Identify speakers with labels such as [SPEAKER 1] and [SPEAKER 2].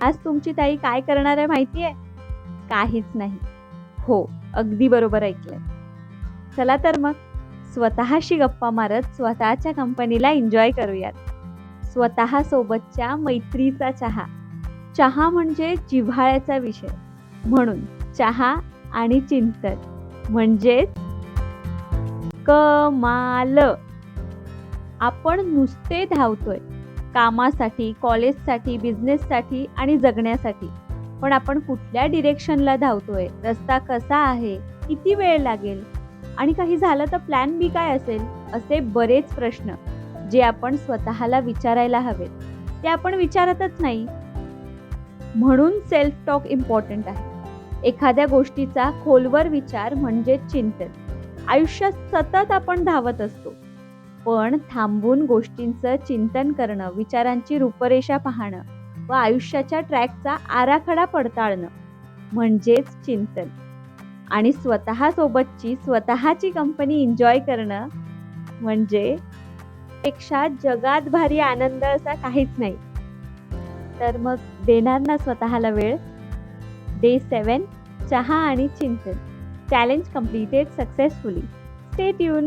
[SPEAKER 1] आज तुमची ताई काय करणार आहे माहिती आहे? काहीच नाही. हो, अगदी बरोबर ऐकलंय. चला तर मग स्वतःशी गप्पा मारत स्वतःच्या कंपनीला एन्जॉय करूयात. स्वतःसोबतच्या मैत्रीचा चहा. चहा म्हणजे जिव्हाळ्याचा विषय. म्हणून चहा आणि चिंतन म्हणजेच कमाल. आपण नुसते धावतोय कामासाठी, कॉलेजसाठी, बिझनेससाठी आणि जगण्यासाठी. पण आपण कुठल्या डिरेक्शनला धावतोय? रस्ता कसा आहे? किती वेळ लागेल? आणि काही झालं तर प्लॅन बी काय असेल? असे बरेच प्रश्न जे आपण स्वतःला विचारायला हवेत. ते आपण विचारतच नाही. म्हणून सेल्फ टॉक इम्पॉर्टंट आहे. एखाद्या गोष्टीचा खोलवर विचार म्हणजे चिंतन. आयुष्यात सतत आपण धावत असतो. पण थांबून गोष्टींचं चिंतन करणं, विचारांची रूपरेषा पाहणं व आयुष्याच्या ट्रॅकचा आराखडा पडताळणं म्हणजेच चिंतन. आणि स्वतःसोबतची स्वतःची कंपनी एन्जॉय करणं म्हणजे पेक्षा जगात भारी आनंद असा काहीच नाही. तर मग देणार ना स्वतःला वेळ? डे 7 चहा आणि चिंतन. Challenge completed successfully. Stay tune.